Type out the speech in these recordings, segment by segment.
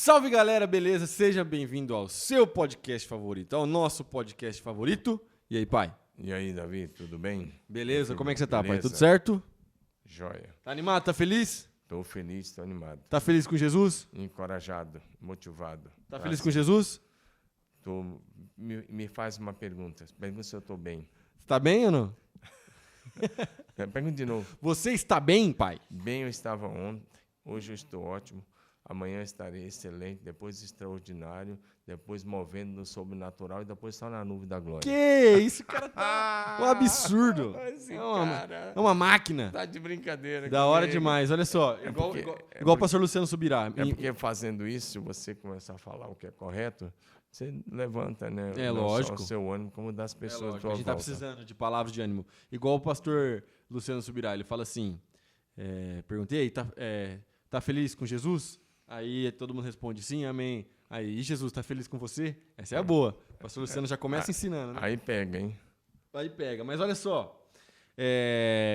Salve galera, beleza? Seja bem-vindo ao seu podcast favorito, ao nosso podcast favorito. E aí, pai? E aí, Davi, tudo bem? Beleza? Como é que você tá, pai? Beleza. Tudo certo? Joia. Tá animado? Tá feliz? Tô feliz, tô animado. Tá feliz com Jesus? Encorajado, motivado. Tá feliz com Jesus? Me faz uma pergunta. Pergunta se eu tô bem. Você tá bem ou não? Pergunta de novo. Você está bem, pai? Bem eu estava ontem, hoje eu estou ótimo. Amanhã estarei excelente, depois extraordinário, depois movendo no sobrenatural e depois só na nuvem da glória. Que isso, cara tá um absurdo. Esse É uma máquina. tá de brincadeira. Da hora comigo. demais, olha só. Igual o pastor Luciano Subirá. É porque fazendo isso, se você começar a falar o que é correto, você levanta, né? É não lógico. só o seu ânimo, como das pessoas à A tua gente tá volta. precisando de palavras de ânimo. Igual o pastor Luciano Subirá, ele fala assim, perguntei, tá feliz com Jesus? Aí todo mundo responde, sim, amém. Aí, e Jesus, tá feliz com você? Essa é a boa. O pastor Luciano já começa ensinando, né? Aí pega, hein? Aí pega. Mas olha só,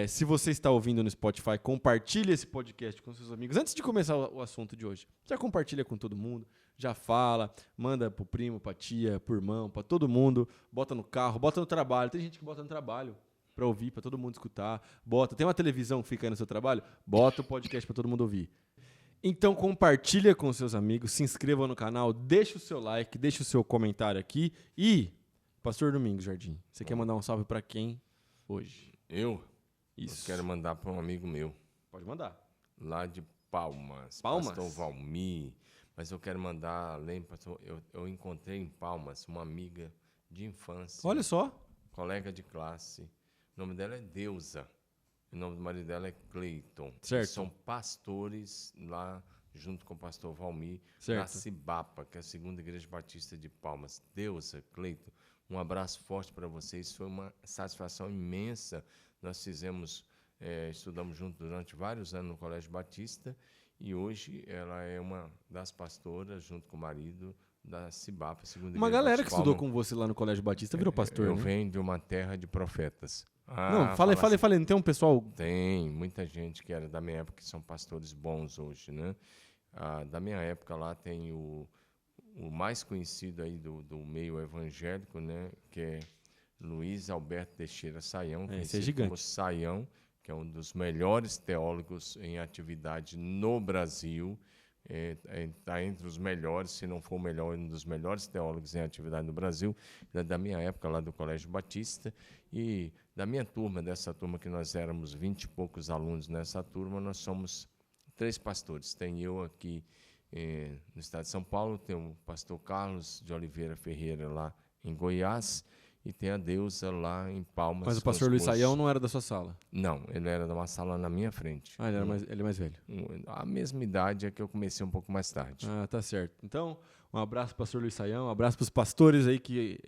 se você está ouvindo no Spotify, compartilhe esse podcast com seus amigos. Antes de começar o assunto de hoje, já compartilha com todo mundo, já fala, manda pro primo, pra tia, pro irmão, pra todo mundo, bota no carro, bota no trabalho. Tem gente que bota no trabalho pra ouvir, pra todo mundo escutar. Tem uma televisão que fica aí no seu trabalho? Bota o podcast pra todo mundo ouvir. Então compartilha com seus amigos, se inscreva no canal, deixa o seu like, deixa o seu comentário aqui. E, Pastor Domingos Jardim, você quer mandar um salve pra quem hoje? Eu Isso. quero mandar para um amigo meu, Pode mandar. lá de Palmas. Palmas? Pastor Valmir. Mas eu quero mandar, além, pastor, eu encontrei em Palmas uma amiga de infância. Olha só. Colega de classe. O nome dela é Deusa. O nome do marido dela é Cleiton. Certo. Eles são pastores lá, junto com o pastor Valmir, Certo. na Cibapa, que é a segunda igreja batista de Palmas. Deusa, Cleiton, um abraço forte para vocês. Foi uma satisfação imensa. Nós estudamos juntos durante vários anos no Colégio Batista e hoje ela é uma das pastoras, junto com o marido, da Cibapa, segunda Uma igreja galera batista que de estudou Palmas. com você lá no Colégio Batista virou pastor, Eu né? venho de uma terra de profetas. Não, Fala assim. falei. Não tem um pessoal... Tem muita gente que era da minha época que são pastores bons hoje, né? Da minha época lá tem o mais conhecido aí do meio evangélico, né? Que é Luiz Alberto Teixeira Saião, Esse é conhecido gigante. como Saião, que é um dos melhores teólogos em atividade no Brasil. Está entre os melhores, se não for o melhor, um dos melhores teólogos em atividade no Brasil, da minha época lá do Colégio Batista, e da minha turma, dessa turma que nós éramos 20 e poucos alunos nessa turma, nós somos 3 pastores. Tem eu aqui no estado de São Paulo, tem o pastor Carlos de Oliveira Ferreira lá em Goiás, e tem a Deusa lá em Palmas. Mas o com pastor os Luiz moços. Saião não era da sua sala. Não, ele era de uma sala na minha frente. Ah, ele é mais velho. A mesma idade é que eu comecei um pouco mais tarde. Ah, tá certo. Então, um abraço pro pastor Luiz Saião, um abraço pros pastores aí que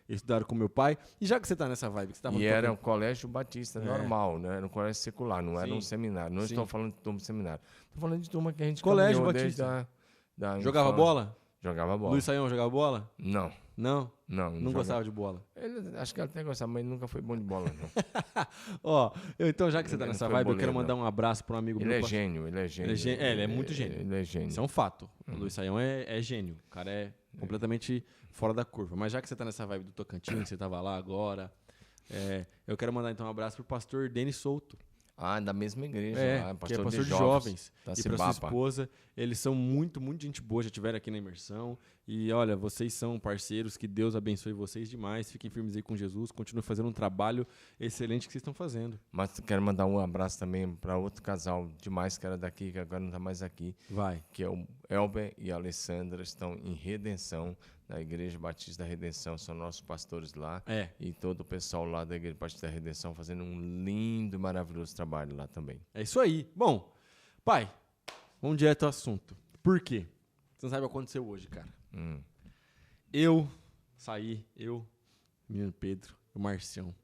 estudaram com meu pai. E já que você tá nessa vibe, que você tá E era um colégio batista normal, né? Era um colégio secular, não era Sim. um seminário. Não Sim. estou falando de turma de seminário. Estou falando de turma que a gente Colégio caminhou batista. desde Jogava infância. bola? Jogava bola. Luiz Saião jogava bola? Não, Não? não. Não jogava. gostava de bola. Acho que ele até gostava, mas ele nunca foi bom de bola, não. Ó, então já que você tá Ele nessa não foi vibe, eu quero boleiro, mandar um abraço para um amigo Ele meu. é gênio, ele é gênio. Ele é muito gênio. Ele é gênio. Isso é um fato. O Luiz Saião é gênio. O cara é completamente fora da curva. Mas já que você tá nessa vibe do Tocantins, você tava lá agora, eu quero mandar então um abraço pro pastor Denis Souto. Da mesma igreja, lá, Que é pastor de jovens. da E para sua Cibapa. esposa. Eles são muito, muito gente boa, já estiveram aqui na imersão. E olha, vocês são parceiros, que Deus abençoe vocês demais. Fiquem firmes aí com Jesus, continuem fazendo um trabalho excelente que vocês estão fazendo. Mas quero mandar um abraço também para outro casal demais que era daqui, que agora não está mais aqui. Vai. Que é o Elber e a Alessandra, estão em Redenção, na Igreja Batista da Redenção, são nossos pastores lá. E todo o pessoal lá da Igreja Batista da Redenção fazendo um lindo, maravilhoso trabalho lá também. É isso aí. Bom, pai, vamos direto ao assunto. Por quê? Você não sabe o que aconteceu hoje, cara. Eu, menino Pedro, o Marcião.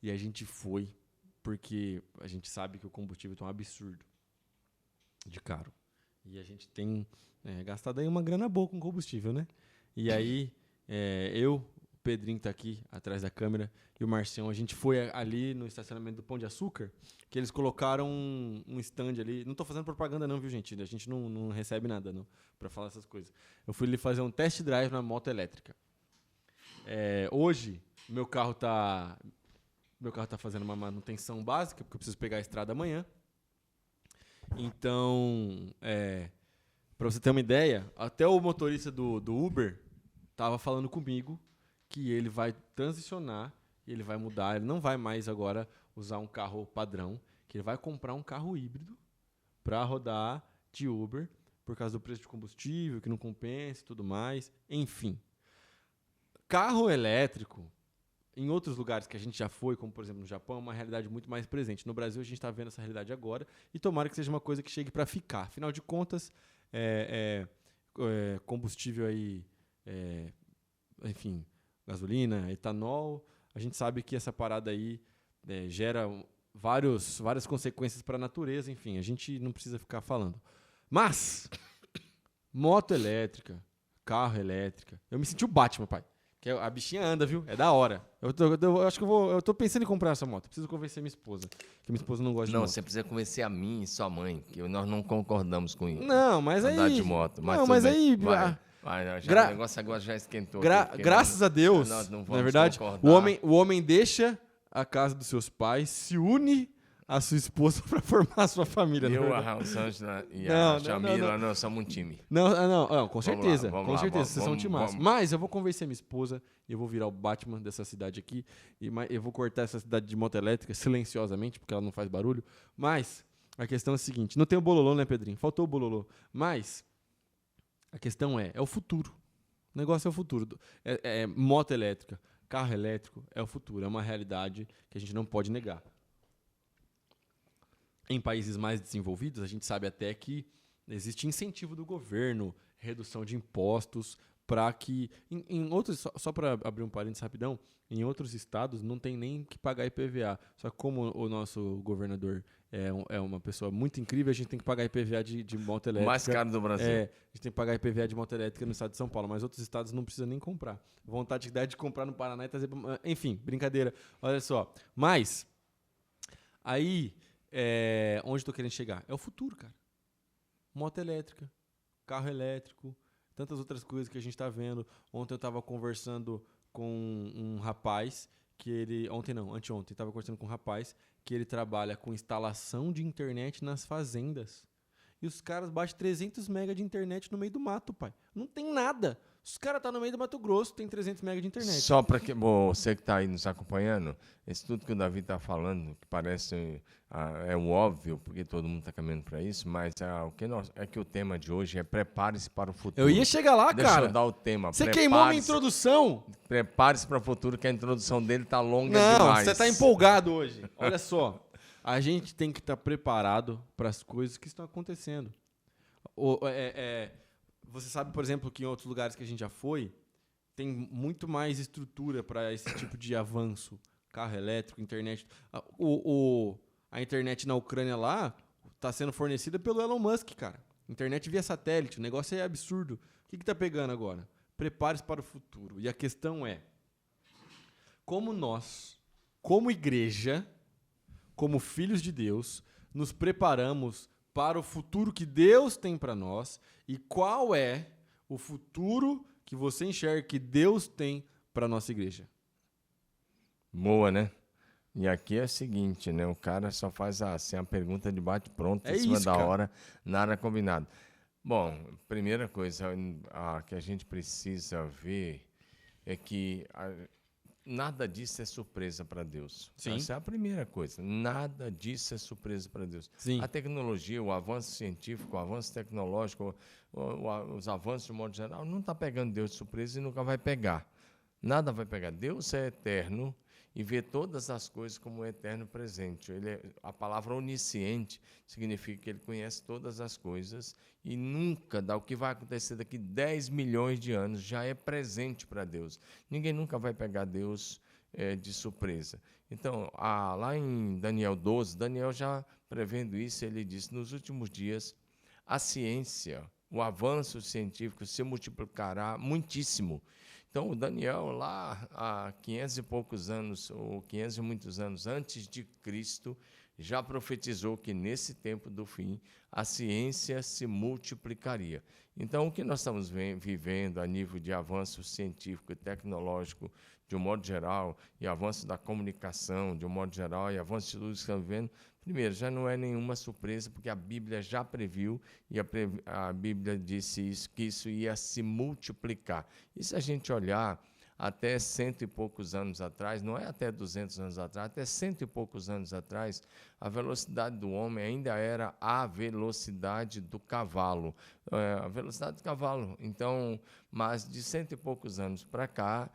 E a gente foi, porque a gente sabe que o combustível tá um absurdo de caro. E a gente tem gastado aí uma grana boa com combustível, né? E aí, eu, Pedrinho tá aqui atrás da câmera e o Marcião, a gente foi ali no estacionamento do Pão de Açúcar, que eles colocaram um stand ali. Não tô fazendo propaganda não, viu, gente? A gente não recebe nada não pra falar essas coisas. Eu fui ali fazer um test drive na moto elétrica. Hoje, meu carro tá fazendo uma manutenção básica, porque eu preciso pegar a estrada amanhã. Então, pra você ter uma ideia, até o motorista do Uber tava falando comigo que ele vai transicionar e ele vai mudar. Ele não vai mais agora usar um carro padrão, que ele vai comprar um carro híbrido para rodar de Uber por causa do preço de combustível, que não compensa e tudo mais. Enfim, carro elétrico, em outros lugares que a gente já foi, como por exemplo no Japão, é uma realidade muito mais presente. No Brasil a gente está vendo essa realidade agora e tomara que seja uma coisa que chegue para ficar. Afinal de contas, combustível aí, enfim, gasolina, etanol, a gente sabe que essa parada aí gera várias consequências para a natureza, enfim, a gente não precisa ficar falando. Mas, moto elétrica, carro elétrica, eu me senti o Batman, pai. Que a bichinha anda, viu? É da hora. Eu acho que eu tô pensando em comprar essa moto. Preciso convencer minha esposa. Que minha esposa não gosta de moto. Não, você precisa convencer a mim e sua mãe, que nós não concordamos com isso. Não, mas andar aí... de moto. Mas não, mas aí... o negócio agora já esquentou. Graças a Deus, na verdade, o homem deixa a casa dos seus pais, se une à sua esposa para formar a sua família. Eu, a Rosângela e a Jamila, nós somos um time. Não, com certeza. Vamos com lá, certeza, vocês são um timaço. vamos. Mas eu vou convencer minha esposa e eu vou virar o Batman dessa cidade aqui. E eu vou cortar essa cidade de moto elétrica silenciosamente, porque ela não faz barulho. Mas a questão é a seguinte: não tem o bololô, né, Pedrinho? Faltou o bololô. Mas a questão é o futuro. O negócio é o futuro. Moto elétrica, carro elétrico é o futuro. É uma realidade que a gente não pode negar. Em países mais desenvolvidos, a gente sabe até que existe incentivo do governo, redução de impostos, para que... Em outros, só para abrir um parênteses rapidão, em outros estados não tem nem que pagar IPVA. Só que como o nosso governador é uma pessoa muito incrível, a gente tem que pagar IPVA de moto elétrica. Mais caro do Brasil. A gente tem que pagar IPVA de moto elétrica no estado de São Paulo, mas outros estados não precisa nem comprar. Vontade de comprar no Paraná e trazer... Enfim, brincadeira. Olha só. Mas, aí... onde estou querendo chegar? É o futuro, cara. Moto elétrica, carro elétrico, tantas outras coisas que a gente está vendo. Ontem eu estava conversando com um rapaz que ele... anteontem, estava conversando com um rapaz que ele trabalha com instalação de internet nas fazendas. E os caras baixam 300 mega de internet no meio do mato, pai. Não tem nada. Os caras estão no meio do Mato Grosso, tem 300 mega de internet. Só para que você que está aí nos acompanhando, isso tudo que o Davi está falando, que parece o óbvio, porque todo mundo está caminhando para isso, mas que o tema de hoje é prepare-se para o futuro. Eu ia chegar lá, Deixa cara. Deixa eu dar o tema. Você queimou minha introdução. Prepare-se para o futuro, que a introdução dele está longa demais. Não, você está empolgado hoje. Olha só, a gente tem que estar preparado para as coisas que estão acontecendo. Você sabe, por exemplo, que em outros lugares que a gente já foi, tem muito mais estrutura para esse tipo de avanço. Carro elétrico, internet. A internet na Ucrânia lá está sendo fornecida pelo Elon Musk, cara. Internet via satélite, o negócio é absurdo. O que está pegando agora? Prepare-se para o futuro. E a questão é, como nós, como igreja, como filhos de Deus, nos preparamos para o futuro que Deus tem para nós e qual é o futuro que você enxerga que Deus tem para a nossa igreja. Boa, né? E aqui é o seguinte, né? O cara só faz assim, a pergunta de bate-pronto, em cima da hora, nada combinado. Bom, primeira coisa que a gente precisa ver é que nada disso é surpresa para Deus. Sim. Essa é a primeira coisa. Nada disso é surpresa para Deus. Sim. A tecnologia, o avanço científico, o avanço tecnológico, os avanços de modo geral, não está pegando Deus de surpresa e nunca vai pegar. Nada vai pegar. Deus é eterno e vê todas as coisas como um eterno presente. A palavra onisciente significa que ele conhece todas as coisas e nunca, o que vai acontecer daqui 10 milhões de anos, já é presente para Deus. Ninguém nunca vai pegar Deus de surpresa. Então, lá em Daniel 12, Daniel já prevendo isso, ele disse, nos últimos dias, a ciência, o avanço científico se multiplicará muitíssimo, Então, o Daniel, lá há 500 e poucos anos, ou 500 e muitos anos antes de Cristo, já profetizou que nesse tempo do fim a ciência se multiplicaria. Então, o que nós estamos vivendo a nível de avanço científico e tecnológico, de um modo geral, e avanço da comunicação, de um modo geral, e avanço de tudo que estamos vivendo, primeiro, já não é nenhuma surpresa, porque a Bíblia já previu, e a Bíblia disse que isso ia se multiplicar. E se a gente olhar até 100 e poucos anos atrás, não é até 200 anos atrás, até 100 e poucos anos atrás, a velocidade do homem ainda era a velocidade do cavalo. A velocidade do cavalo. Então, mas de 100 e poucos anos para cá,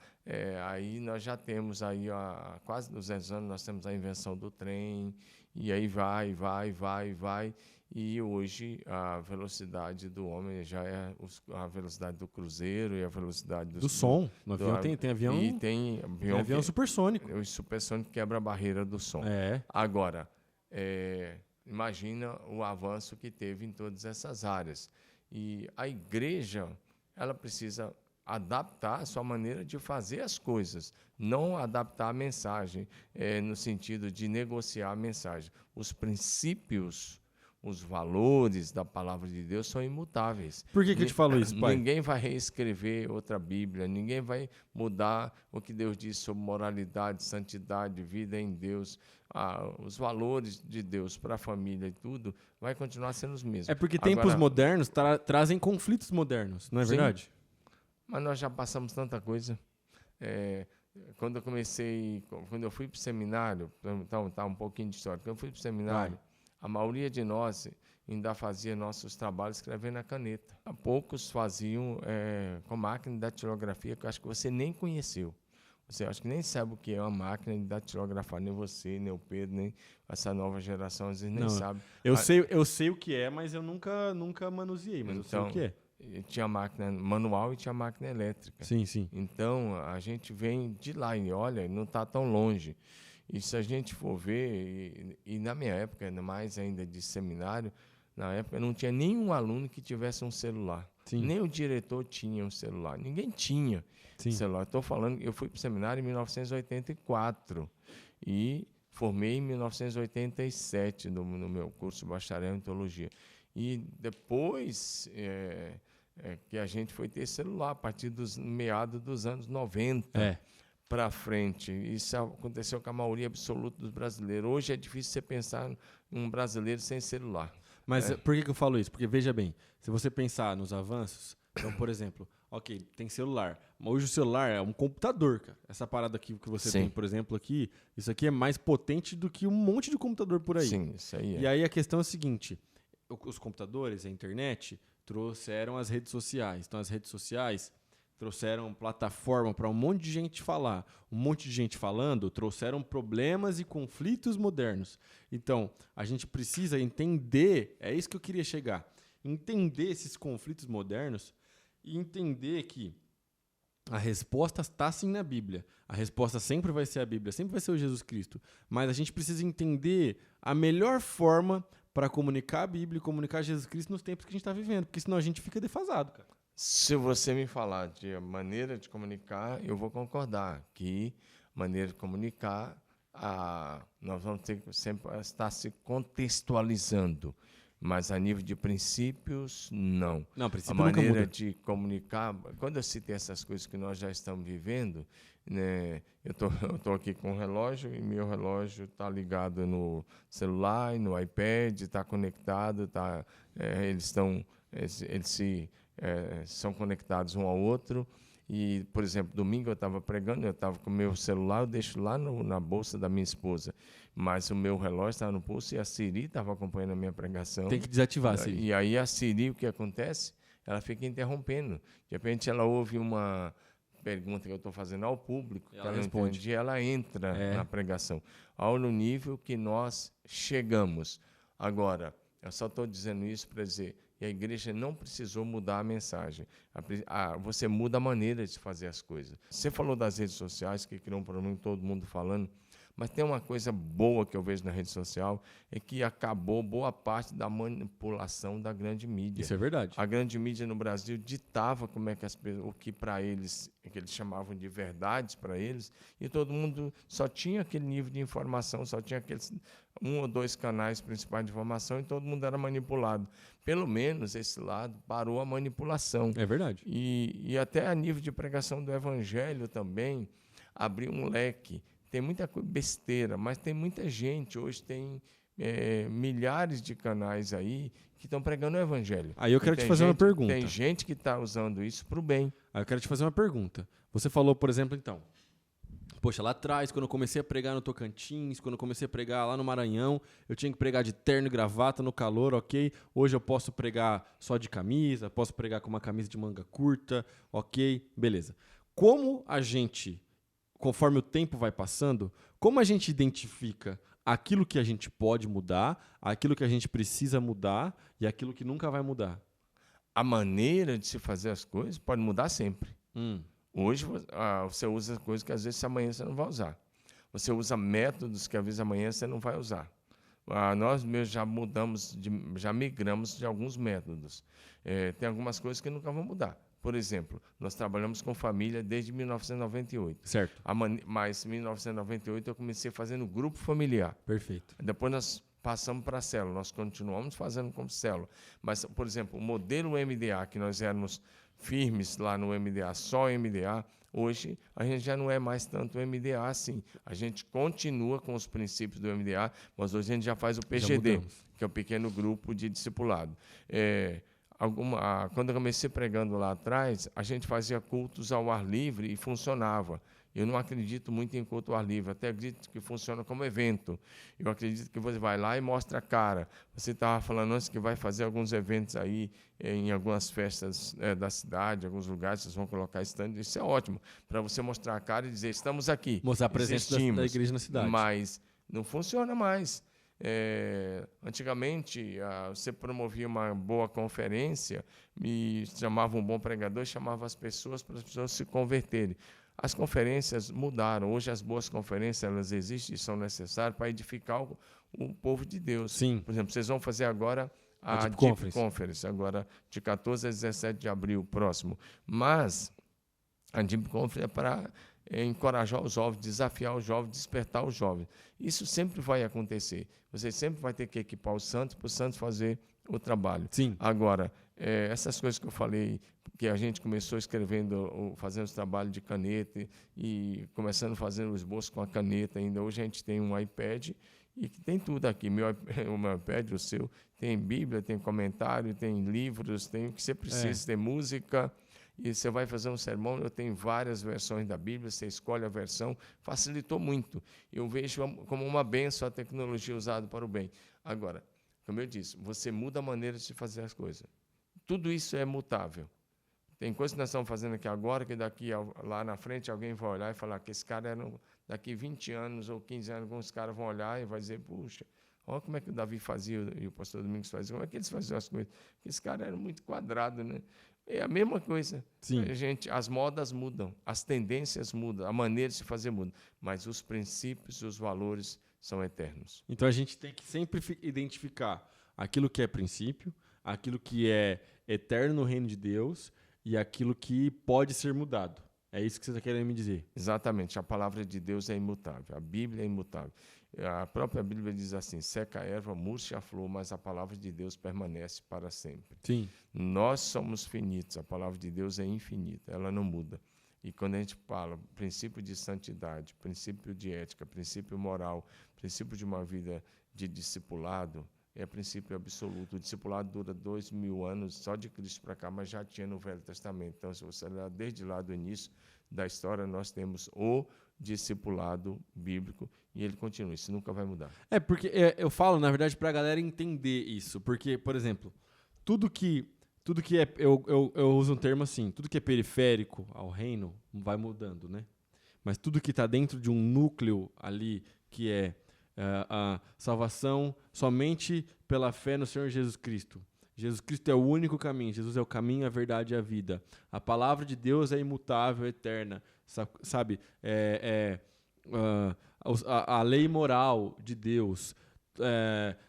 aí nós já temos, aí, há quase 200 anos, nós temos a invenção do trem, e aí vai. E hoje a velocidade do homem já é a velocidade do cruzeiro e a velocidade do som. No avião tem avião. E tem avião supersônico. O supersônico quebra a barreira do som. É. Agora, imagina o avanço que teve em todas essas áreas. E a igreja, ela precisa adaptar a sua maneira de fazer as coisas, não adaptar a mensagem no sentido de negociar a mensagem. Os princípios, os valores da palavra de Deus são imutáveis. Por que eu te falo isso, pai? Ninguém vai reescrever outra Bíblia, ninguém vai mudar o que Deus diz sobre moralidade, santidade, vida em Deus. Os valores de Deus para a família e tudo vai continuar sendo os mesmos. É porque tempos modernos trazem conflitos modernos, não é verdade? Sim, mas nós já passamos tanta coisa. Quando eu fui para o seminário, então tá um pouquinho de história. Quando eu fui para o seminário, a maioria de nós ainda fazia nossos trabalhos escrevendo na caneta. Poucos faziam com máquina de datilografia, que eu acho que você nem conheceu. Você acho que nem sabe o que é uma máquina de datilografar, nem você, nem o Pedro, nem essa nova geração, às vezes nem sabe. Eu sei o que é, mas eu nunca manuseei, mas então, eu sei o que é. Tinha máquina manual e tinha máquina elétrica. Sim, sim. Então, a gente vem de lá e olha, não está tão longe. E se a gente for ver, e na minha época, ainda mais ainda de seminário, na época não tinha nenhum aluno que tivesse um celular. Sim. Nem o diretor tinha um celular. Ninguém tinha celular. Estou falando, eu fui para o seminário em 1984 e formei em 1987 no meu curso de bacharel em teologia. E depois que a gente foi ter celular, a partir dos meados dos anos 90. Para frente. Isso aconteceu com a maioria absoluta dos brasileiros. Hoje é difícil você pensar em um brasileiro sem celular. Mas por que eu falo isso? Porque, veja bem, se você pensar nos avanços, então, por exemplo, ok, tem celular, mas hoje o celular é um computador, cara. Essa parada aqui que você tem, por exemplo, aqui, isso aqui é mais potente do que um monte de computador por aí. Sim, isso aí E aí a questão é a seguinte, os computadores, a internet, trouxeram as redes sociais. Então, as redes sociais trouxeram plataforma para um monte de gente falar. Um monte de gente falando, trouxeram problemas e conflitos modernos. Então, a gente precisa entender, é isso que eu queria chegar, entender esses conflitos modernos e entender que a resposta está sim na Bíblia. A resposta sempre vai ser a Bíblia, sempre vai ser o Jesus Cristo. Mas a gente precisa entender a melhor forma para comunicar a Bíblia e comunicar Jesus Cristo nos tempos que a gente está vivendo, porque senão a gente fica defasado, cara. Se você me falar de maneira de comunicar, eu vou concordar que maneira de comunicar, nós vamos ter que sempre estar se contextualizando, mas a nível de princípios, não. Não, princípio a maneira nunca muda. de comunicar, quando eu citei essas coisas que nós já estamos vivendo, né, eu tô aqui com o relógio e meu relógio está ligado no celular e no iPad, está conectado, eles são conectados um ao outro. E, por exemplo, domingo eu estava pregando, eu estava com o meu celular, eu deixo lá na bolsa da minha esposa, mas o meu relógio estava no pulso e a Siri estava acompanhando a minha pregação. Tem que desativar a Siri. E aí a Siri, o que acontece? Ela fica interrompendo. De repente ela ouve uma pergunta que eu estou fazendo ao público, ela responde. E ela entra na pregação. Ao nível que nós chegamos. Agora, eu só estou dizendo isso para dizer, e a igreja não precisou mudar a mensagem. Você muda a maneira de fazer as coisas. Você falou das redes sociais, que criou um problema, todo mundo falando, Mas tem uma coisa boa que eu vejo na rede social, é que acabou boa parte da manipulação da grande mídia. Isso é verdade. A grande mídia no Brasil ditava como é que o que para eles, que eles chamavam de verdades para eles, e todo mundo só tinha aquele nível de informação, só tinha aqueles 1 ou 2 canais principais de informação e todo mundo era manipulado. Pelo menos esse lado parou a manipulação. É verdade. E até a nível de pregação do evangelho também abriu um leque. Tem muita besteira, mas tem muita gente. Hoje tem milhares de canais aí que estão pregando o evangelho. Aí eu quero te fazer uma pergunta. Tem gente que está usando isso para o bem. Aí eu quero te fazer uma pergunta. Você falou, por exemplo, então, poxa, lá atrás, quando eu comecei a pregar no Tocantins, quando eu comecei a pregar lá no Maranhão, eu tinha que pregar de terno e gravata no calor, ok? Hoje eu posso pregar só de camisa, posso pregar com uma camisa de manga curta, ok? Beleza. Como a gente, conforme o tempo vai passando, como a gente identifica aquilo que a gente pode mudar, aquilo que a gente precisa mudar e aquilo que nunca vai mudar? A maneira de se fazer as coisas pode mudar sempre. Hoje você usa coisas que às vezes amanhã você não vai usar. Você usa métodos que às vezes amanhã você não vai usar. Nós mesmos já já migramos de alguns métodos. Tem algumas coisas que nunca vão mudar. Por exemplo, nós trabalhamos com família desde 1998. Certo. Mas em 1998 eu comecei fazendo grupo familiar. Perfeito. Depois nós passamos para a célula. Nós continuamos fazendo como célula. Mas, por exemplo, o modelo MDA, que nós éramos firmes lá no MDA, só MDA, hoje a gente já não é mais tanto MDA assim. A gente continua com os princípios do MDA, mas hoje a gente já faz o PGD, que é o pequeno grupo de discipulado. Quando eu comecei pregando lá atrás, a gente fazia cultos ao ar livre e funcionava. Eu não acredito muito em culto ao ar livre, até acredito que funciona como evento. Eu acredito que você vai lá e mostra a cara. Você estava falando antes que vai fazer alguns eventos aí, em algumas festas da cidade, alguns lugares, vocês vão colocar stand. Isso é ótimo, para você mostrar a cara e dizer, estamos aqui. Mostrar a presença da igreja na cidade. Mas não funciona mais. Antigamente, você promovia uma boa conferência e chamava um bom pregador e chamava as pessoas para as pessoas se converterem. As conferências mudaram. Hoje as boas conferências elas existem e são necessárias para edificar o povo de Deus. Sim. Por exemplo, vocês vão fazer agora a Deep Conference, agora de 14 a 17 de abril próximo. Mas a Deep Conference é para encorajar os jovens, desafiar os jovens, despertar os jovens. Isso sempre vai acontecer. Você sempre vai ter que equipar os santos para os santos fazer o trabalho. Sim. Agora, essas coisas que eu falei, que a gente começou escrevendo, fazendo os trabalhos de caneta e começando a fazer o esboço com a caneta ainda. Hoje a gente tem um iPad e que tem tudo aqui. O meu iPad, o seu, tem Bíblia, tem comentário, tem livros, tem o que você precisa, tem música. E você vai fazer um sermão, eu tenho várias versões da Bíblia, você escolhe a versão, facilitou muito. Eu vejo como uma bênção a tecnologia usada para o bem. Agora, como eu disse, você muda a maneira de se fazer as coisas. Tudo isso é mutável. Tem coisas que nós estamos fazendo aqui agora, que lá na frente alguém vai olhar e falar que esse cara daqui 20 anos ou 15 anos, alguns caras vão olhar e vai dizer, puxa, olha como é que o Davi fazia e o pastor Domingos fazia, como é que eles faziam as coisas. Porque esse cara era muito quadrado, né? É a mesma coisa. Sim. As modas mudam, as tendências mudam, a maneira de se fazer muda, mas os princípios e os valores são eternos. Então a gente tem que sempre identificar aquilo que é princípio, aquilo que é eterno no reino de Deus e aquilo que pode ser mudado. É isso que você está querendo me dizer? Exatamente. A palavra de Deus é imutável. A Bíblia é imutável. A própria Bíblia diz assim, seca a erva, murcha a flor, mas a palavra de Deus permanece para sempre. Sim. Nós somos finitos, a palavra de Deus é infinita, ela não muda. E quando a gente fala princípio de santidade, princípio de ética, princípio moral, princípio de uma vida de discipulado, é princípio absoluto. O discipulado dura 2000 anos, só de Cristo para cá, mas já tinha no Velho Testamento. Então, se você olhar desde lá do início da história, nós temos o discipulado bíblico e ele continua. Isso nunca vai mudar. Porque eu falo, na verdade, para a galera entender isso. Porque, por exemplo, tudo que é... Eu uso um termo assim, tudo que é periférico ao reino vai mudando, né? Mas tudo que está dentro de um núcleo ali, que é a salvação somente pela fé no Senhor Jesus Cristo. Jesus Cristo é o único caminho. Jesus é o caminho, a verdade e a vida. A palavra de Deus é imutável, eterna. Sabe? a lei moral de Deus,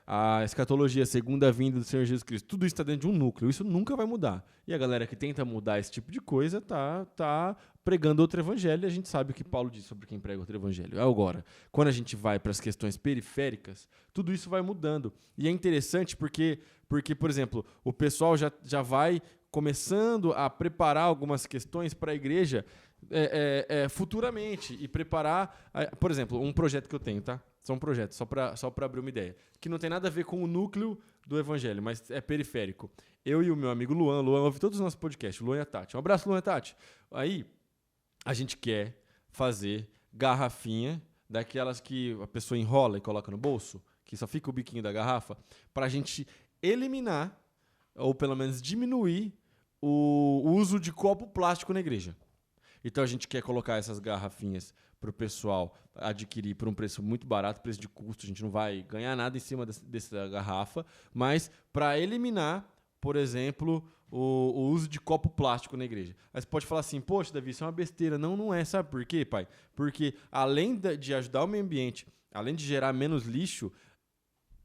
a escatologia, a segunda vinda do Senhor Jesus Cristo, tudo isso está dentro de um núcleo, isso nunca vai mudar. E a galera que tenta mudar esse tipo de coisa tá pregando outro evangelho, e a gente sabe o que Paulo diz sobre quem prega outro evangelho. Agora, quando a gente vai para as questões periféricas, tudo isso vai mudando. E é interessante porque por exemplo, o pessoal já vai começando a preparar algumas questões para a igreja futuramente e preparar, por exemplo, um projeto que eu tenho, tá? São projetos, só para abrir uma ideia, que não tem nada a ver com o núcleo do evangelho, mas é periférico. Eu e o meu amigo Luan ouve todos os nossos podcasts, Luan e a Tati. Um abraço, Luan e a Tati. Aí, a gente quer fazer garrafinha daquelas que a pessoa enrola e coloca no bolso, que só fica o biquinho da garrafa, para a gente eliminar, ou pelo menos diminuir, o uso de copo plástico na igreja. Então a gente quer colocar essas garrafinhas para o pessoal adquirir por um preço muito barato, preço de custo, a gente não vai ganhar nada em cima dessa garrafa, mas para eliminar, por exemplo, o uso de copo plástico na igreja. Aí você pode falar assim, poxa, Davi, isso é uma besteira. Não, não é. Sabe por quê, pai? Porque além de ajudar o meio ambiente, além de gerar menos lixo,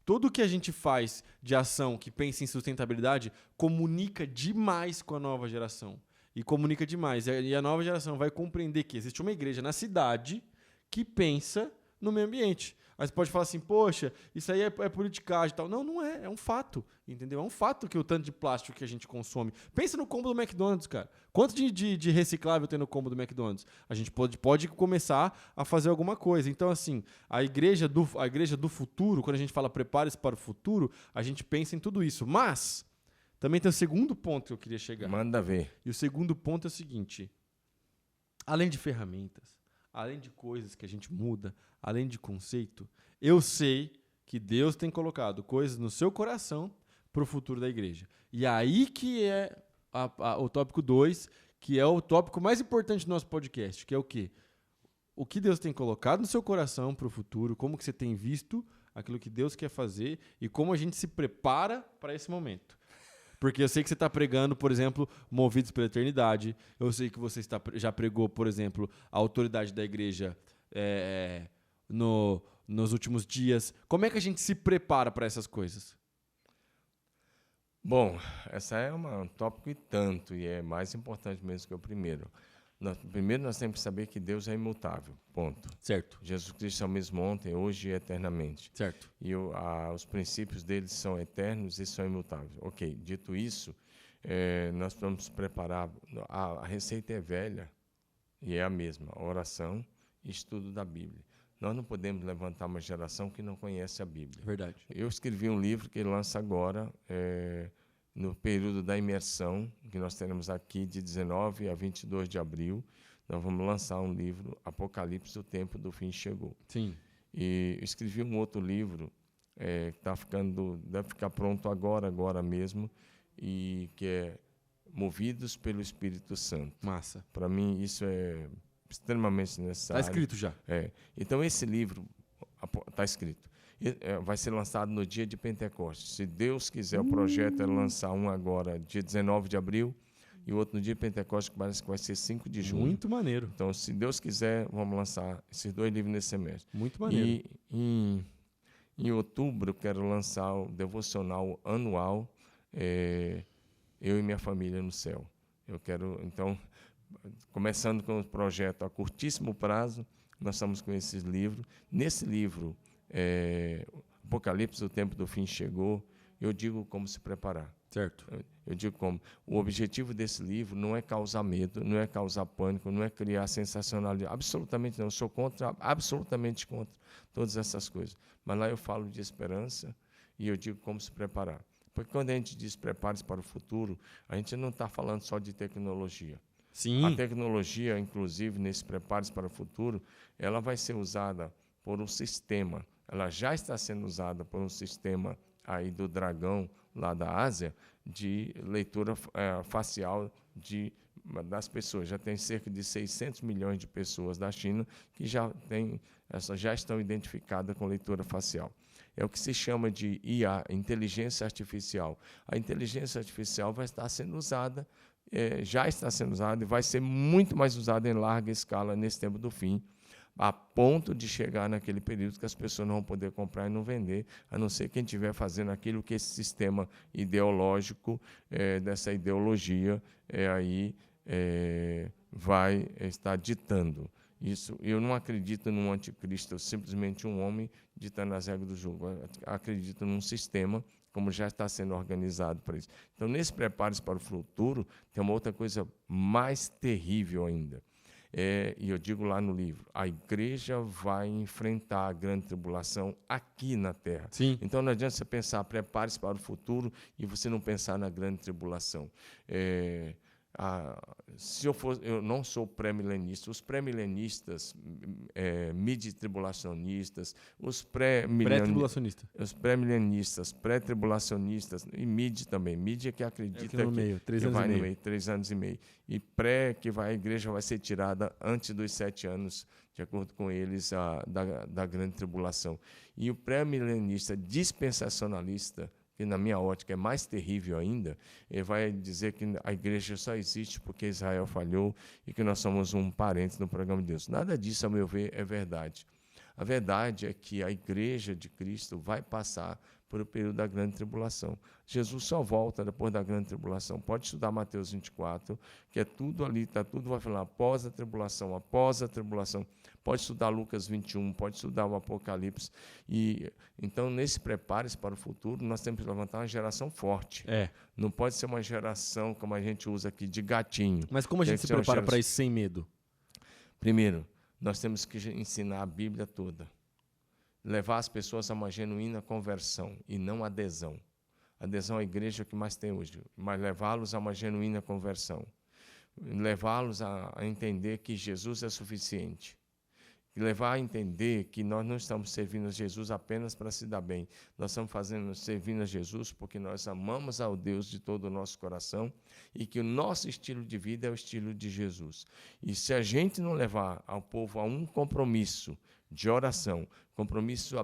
tudo que a gente faz de ação que pensa em sustentabilidade comunica demais com a nova geração. E comunica demais. E a nova geração vai compreender que existe uma igreja na cidade que pensa no meio ambiente. Aí você pode falar assim, poxa, isso aí é politicagem e tal. Não, não é. É um fato, entendeu? É um fato que o tanto de plástico que a gente consome. Pensa no combo do McDonald's, cara. Quanto de reciclável tem no combo do McDonald's? A gente pode começar a fazer alguma coisa. Então, assim, a igreja do futuro, quando a gente fala prepare-se para o futuro, a gente pensa em tudo isso. Mas também tem o segundo ponto que eu queria chegar. Manda ver. E o segundo ponto é o seguinte. Além de ferramentas, além de coisas que a gente muda, além de conceito, eu sei que Deus tem colocado coisas no seu coração para o futuro da igreja. E aí que é o tópico 2, que é o tópico mais importante do nosso podcast, que é o quê? O que Deus tem colocado no seu coração para o futuro, como que você tem visto aquilo que Deus quer fazer e como a gente se prepara para esse momento. Porque eu sei que você está pregando, por exemplo, Movidos pela Eternidade. Eu sei que você já pregou, por exemplo, a autoridade da igreja nos últimos dias. Como é que a gente se prepara para essas coisas? Bom, essa é um tópico e tanto, e é mais importante mesmo que o primeiro. Primeiro, nós temos que saber que Deus é imutável, ponto. Certo. Jesus Cristo é o mesmo ontem, hoje e eternamente. Certo. E os princípios dele são eternos e são imutáveis. Ok, dito isso, nós vamos preparar. A receita é velha e é a mesma: oração e estudo da Bíblia. Nós não podemos levantar uma geração que não conhece a Bíblia. Verdade. Eu escrevi um livro que lança agora, no período da imersão, que nós teremos aqui de 19 a 22 de abril. Nós vamos lançar um livro, Apocalipse, o Tempo do Fim Chegou. Sim. E escrevi um outro livro, deve ficar pronto agora mesmo, e que é Movidos pelo Espírito Santo. Massa. Para mim, isso é extremamente necessário. Está escrito já. Então, esse livro está escrito. Vai ser lançado no dia de Pentecostes. Se Deus quiser, o projeto é lançar um agora, dia 19 de abril, e o outro no dia de Pentecostes, que parece que vai ser 5 de junho. Muito maneiro. Então, se Deus quiser, vamos lançar esses 2 livros nesse semestre. Muito maneiro. E em outubro, eu quero lançar o devocional anual, Eu e Minha Família no Céu. Eu quero, então, começando com o projeto a curtíssimo prazo, nós estamos com esses livros. Nesse livro, Apocalipse, o Tempo do Fim Chegou, eu digo como se preparar. Certo. Eu digo como. O objetivo desse livro não é causar medo, não é causar pânico, não é criar sensacionalidade. Absolutamente não. Eu sou absolutamente contra todas essas coisas. Mas lá eu falo de esperança e eu digo como se preparar. Porque quando a gente diz prepare-se para o futuro, a gente não está falando só de tecnologia. Sim. A tecnologia, inclusive, nesse prepare-se para o futuro, ela vai ser usada por um sistema. Ela já está sendo usada por um sistema aí do Dragão, lá da Ásia, de leitura facial das pessoas. Já tem cerca de 600 milhões de pessoas da China que já estão identificadas com leitura facial. É o que se chama de IA, inteligência artificial. A inteligência artificial vai estar sendo usada, já está sendo usada e vai ser muito mais usada em larga escala nesse tempo do fim, a ponto de chegar naquele período que as pessoas não vão poder comprar e não vender, a não ser quem estiver fazendo aquilo que esse sistema ideológico, dessa ideologia, vai estar ditando. Isso, eu não acredito num anticristo, simplesmente um homem ditando as regras do jogo. Eu acredito num sistema, como já está sendo organizado para isso. Então, nesse preparo para o futuro, tem uma outra coisa mais terrível ainda. E eu digo lá no livro, a igreja vai enfrentar a grande tribulação aqui na Terra. Sim. Então, não adianta você pensar, prepare-se para o futuro, e você não pensar na grande tribulação. Se eu não sou pré-milenista, os pré-milenistas, mid-tribulacionistas, os pré-milenistas, pré-tribulacionistas e mid também. Mid é que acredita no meio, 3 que anos vai e no meio. meio, 3 anos e meio. E pré, que a igreja vai ser tirada antes dos 7 anos, de acordo com eles, da grande tribulação. E o pré-milenista dispensacionalista, que na minha ótica é mais terrível ainda, ele vai dizer que a igreja só existe porque Israel falhou e que nós somos um parente no programa de Deus. Nada disso, a meu ver, é verdade. A verdade é que a igreja de Cristo vai passar por o período da grande tribulação. Jesus só volta depois da grande tribulação. Pode estudar Mateus 24, que é tudo ali, tudo vai falar após a tribulação, após a tribulação. Pode estudar Lucas 21, pode estudar o Apocalipse. Então, nesse prepare-se para o futuro, nós temos que levantar uma geração forte. Não pode ser uma geração, como a gente usa aqui, de gatinho. Mas como a gente se prepara para isso sem medo? Primeiro, nós temos que ensinar a Bíblia toda. Levar as pessoas a uma genuína conversão e não adesão. Adesão à igreja é o que mais tem hoje, mas levá-los a uma genuína conversão. Levá-los a entender que Jesus é suficiente. Levar a entender que nós não estamos servindo a Jesus apenas para se dar bem. Nós estamos servindo a Jesus porque nós amamos ao Deus de todo o nosso coração e que o nosso estilo de vida é o estilo de Jesus. E se a gente não levar ao povo a um compromisso de oração, compromisso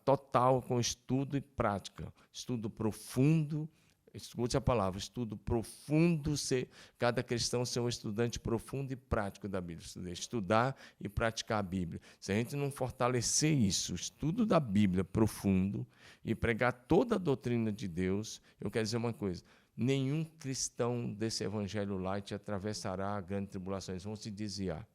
total com estudo e prática, estudo profundo, escute a palavra, estudo profundo, cada cristão ser um estudante profundo e prático da Bíblia, estudar e praticar a Bíblia. Se a gente não fortalecer isso, o estudo da Bíblia profundo e pregar toda a doutrina de Deus, eu quero dizer uma coisa, nenhum cristão desse evangelho light atravessará a grande tribulação, eles vão se desviar.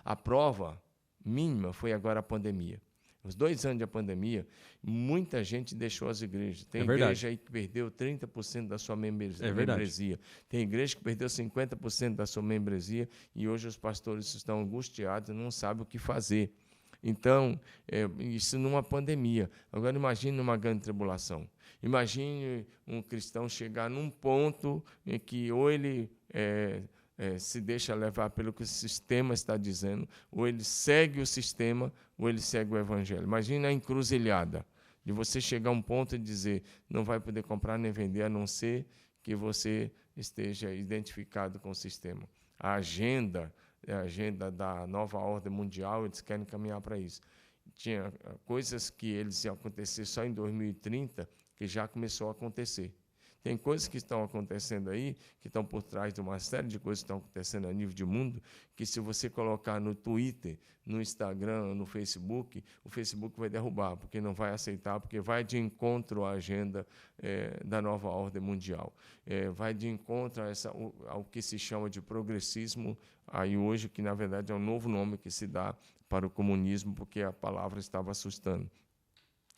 A prova mínima foi agora a pandemia. Os 2 anos da pandemia, muita gente deixou as igrejas. Tem igreja aí que perdeu 30% da sua membresia. Tem igreja que perdeu 50% da sua membresia e hoje os pastores estão angustiados e não sabem o que fazer. Então, isso numa pandemia. Agora, imagine numa grande tribulação. Imagine um cristão chegar num ponto em que ou ele se deixa levar pelo que o sistema está dizendo, ou ele segue o sistema, ou ele segue o evangelho. Imagina a encruzilhada de você chegar a um ponto e dizer não vai poder comprar nem vender, a não ser que você esteja identificado com o sistema. A agenda da nova ordem mundial, eles querem caminhar para isso. Tinha coisas que eles iam acontecer só em 2030, que já começou a acontecer. Tem coisas que estão acontecendo aí, que estão por trás de uma série de coisas que estão acontecendo a nível de mundo, que se você colocar no Twitter, no Instagram, no Facebook, o Facebook vai derrubar, porque não vai aceitar, porque vai de encontro à agenda da nova ordem mundial. Vai de encontro ao que se chama de progressismo, aí hoje, que na verdade é um novo nome que se dá para o comunismo, porque a palavra estava assustando.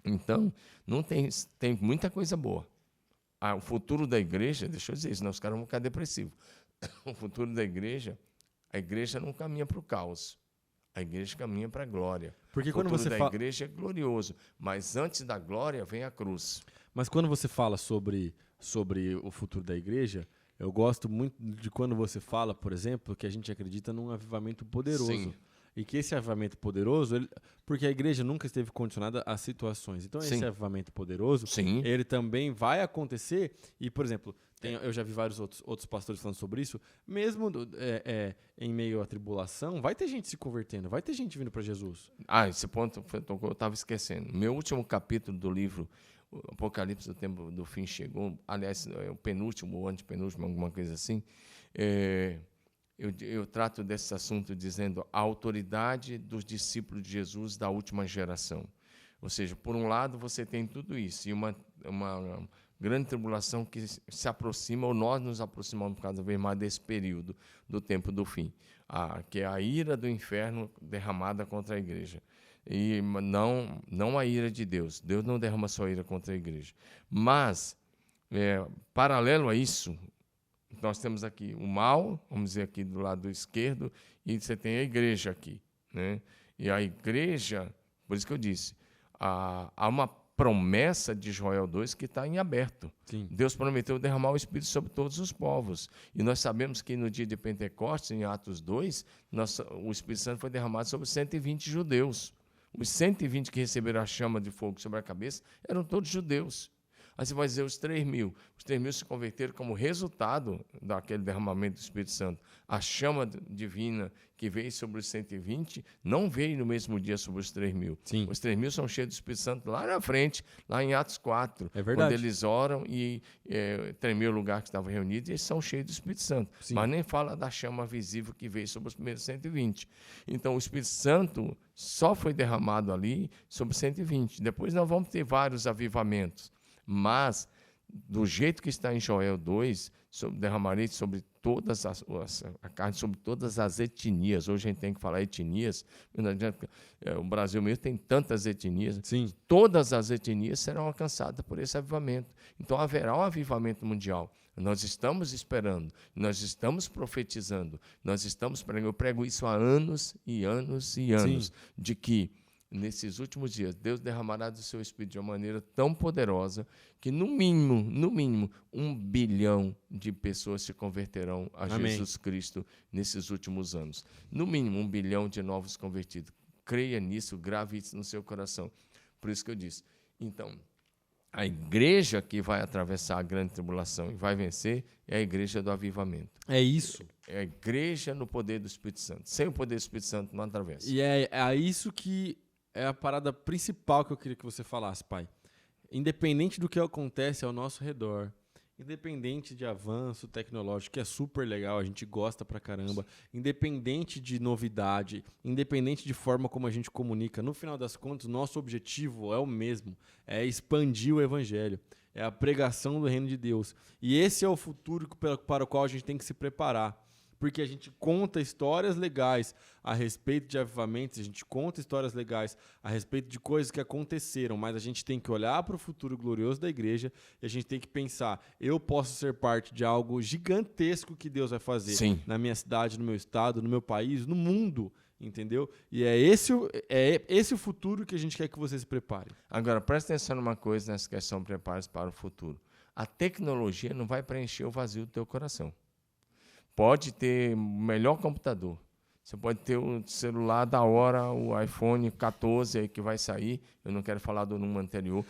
Então, não tem muita coisa boa. O futuro da igreja, deixa eu dizer isso, senão os caras vão ficar depressivos. O futuro da igreja, a igreja não caminha para o caos, a igreja caminha para a glória. Porque o futuro da igreja é glorioso, mas antes da glória vem a cruz. Mas quando você fala sobre o futuro da igreja, eu gosto muito de quando você fala, por exemplo, que a gente acredita num avivamento poderoso. Sim. E que esse avivamento poderoso, porque a igreja nunca esteve condicionada a situações. Então, esse avivamento poderoso, ele também vai acontecer. E, por exemplo, eu já vi vários outros pastores falando sobre isso. Mesmo em meio à tribulação, vai ter gente se convertendo, vai ter gente vindo para Jesus. Esse ponto eu estava esquecendo. Meu último capítulo do livro, o Apocalipse do Tempo do Fim chegou, aliás, o penúltimo ou antepenúltimo, alguma coisa assim, eu trato desse assunto dizendo a autoridade dos discípulos de Jesus da última geração. Ou seja, por um lado, você tem tudo isso, e uma grande tribulação que se aproxima, ou nós nos aproximamos cada vez mais desse período do tempo do fim, que é a ira do inferno derramada contra a igreja. E não a ira de Deus. Deus não derrama sua ira contra a igreja. Mas, paralelo a isso, nós temos aqui o mal, vamos dizer aqui do lado esquerdo, e você tem a igreja aqui, né? E a igreja, por isso que eu disse, há uma promessa de Joel 2 que está em aberto. Sim. Deus prometeu derramar o Espírito sobre todos os povos. E nós sabemos que no dia de Pentecostes, em Atos 2, o Espírito Santo foi derramado sobre 120 judeus. Os 120 que receberam a chama de fogo sobre a cabeça eram todos judeus. Aí você vai dizer os 3.000. Os 3.000 se converteram como resultado daquele derramamento do Espírito Santo. A chama divina que veio sobre os 120 não veio no mesmo dia sobre os 3.000. Sim. Os 3.000 são cheios do Espírito Santo lá na frente, lá em Atos 4. É verdade. Quando eles oram e tremeu o lugar que estava reunido, eles são cheios do Espírito Santo. Sim. Mas nem fala da chama visível que veio sobre os primeiros 120. Então, o Espírito Santo só foi derramado ali sobre 120. Depois nós vamos ter vários avivamentos. Mas, do jeito que está em Joel 2, derramarei sobre todas a carne, sobre todas as etnias. Hoje a gente tem que falar etnias. O Brasil mesmo tem tantas etnias. Sim. Todas as etnias serão alcançadas por esse avivamento. Então, haverá um avivamento mundial. Nós estamos esperando, nós estamos profetizando, nós estamos pregando. Eu prego isso há anos e anos e anos, Sim. de que nesses últimos dias, Deus derramará do seu Espírito de uma maneira tão poderosa que, no mínimo, 1 bilhão de pessoas se converterão a Amém. Jesus Cristo nesses últimos anos. No mínimo, 1 bilhão de novos convertidos. Creia nisso, grave isso no seu coração. Por isso que eu disse. Então, a igreja que vai atravessar a grande tribulação e vai vencer é a igreja do avivamento. É isso. É a igreja no poder do Espírito Santo. Sem o poder do Espírito Santo, não atravessa. E é isso que é a parada principal que eu queria que você falasse, pai. Independente do que acontece ao nosso redor, independente de avanço tecnológico, que é super legal, a gente gosta pra caramba, independente de novidade, independente de forma como a gente comunica, no final das contas, nosso objetivo é o mesmo, é expandir o evangelho, é a pregação do reino de Deus. E esse é o futuro para o qual a gente tem que se preparar. Porque a gente conta histórias legais a respeito de avivamentos, a gente conta histórias legais a respeito de coisas que aconteceram, mas a gente tem que olhar para o futuro glorioso da igreja e a gente tem que pensar, eu posso ser parte de algo gigantesco que Deus vai fazer. Sim. Na minha cidade, no meu estado, no meu país, no mundo, entendeu? E é esse o futuro que a gente quer que você se prepare. Agora, presta atenção numa coisa nessa questão, prepare-se para o futuro. A tecnologia não vai preencher o vazio do teu coração. Pode ter o melhor computador. Você pode ter o celular da hora, o iPhone 14 aí que vai sair. Eu não quero falar do número anterior.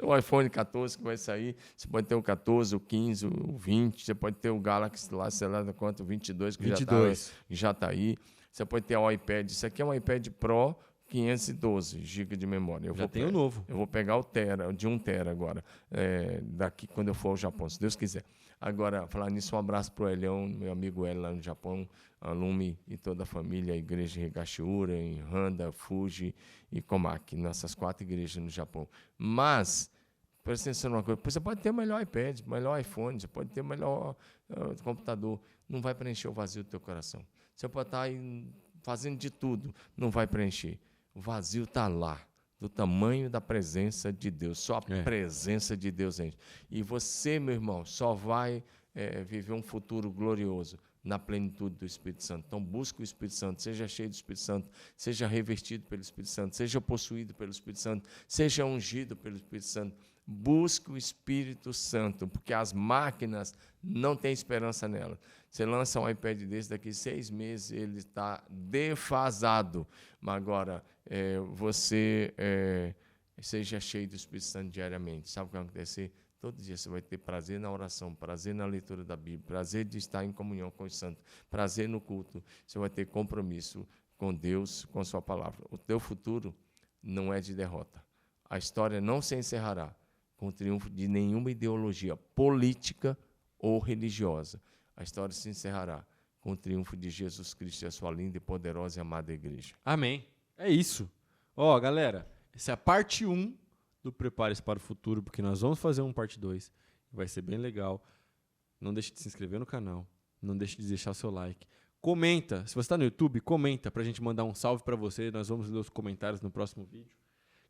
O iPhone 14 que vai sair. Você pode ter o 14, o 15, o 20. Você pode ter o Galaxy lá, sei lá quanto, o 22, que 22. já está aí. Você pode ter o iPad. Isso aqui é um iPad Pro 512 GB de memória. Eu Já tem o novo. Eu vou pegar o tera, de 1 tera agora, daqui quando eu for ao Japão, se Deus quiser. Agora, falar nisso, um abraço para o Elião, meu amigo Hélio lá no Japão, Alume e toda a família, a igreja de Higashiura, em Handa, Fuji e Komaki, nossas 4 igrejas no Japão. Mas, presta atenção numa coisa, você pode ter o melhor iPad, o melhor iPhone, você pode ter o melhor computador, não vai preencher o vazio do teu coração. Você pode estar aí fazendo de tudo, não vai preencher. O vazio está lá, do tamanho da presença de Deus. Só a presença de Deus enche. E você, meu irmão, só vai viver um futuro glorioso na plenitude do Espírito Santo. Então, busque o Espírito Santo, seja cheio do Espírito Santo, seja revestido pelo Espírito Santo, seja possuído pelo Espírito Santo, seja ungido pelo Espírito Santo. Busque o Espírito Santo, porque as máquinas não têm esperança nela. Você lança um iPad desse, daqui 6 meses ele está defasado. Mas agora, você seja cheio do Espírito Santo diariamente. Sabe o que vai acontecer? Todo dia você vai ter prazer na oração, prazer na leitura da Bíblia, prazer de estar em comunhão com os santos, prazer no culto. Você vai ter compromisso com Deus, com sua palavra. O teu futuro não é de derrota. A história não se encerrará com o triunfo de nenhuma ideologia política ou religiosa. a história se encerrará com o triunfo de Jesus Cristo e a sua linda e poderosa e amada igreja. Amém. É isso. Ó, galera, essa é a parte 1 do Prepare-se para o Futuro, porque nós vamos fazer um parte 2. Vai ser bem legal. Não deixe de se inscrever no canal. Não deixe de deixar o seu like. Comenta. Se você está no YouTube, comenta pra gente mandar um salve para você. Nós vamos ler os comentários no próximo vídeo.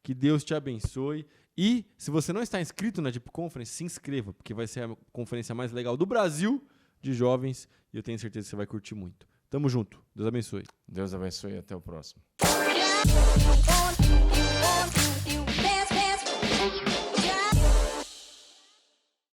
Que Deus te abençoe. E se você não está inscrito na Deep Conference, se inscreva, porque vai ser a conferência mais legal do Brasil de jovens. E eu tenho certeza que você vai curtir muito. Tamo junto. Deus abençoe. Deus abençoe e até o próximo. You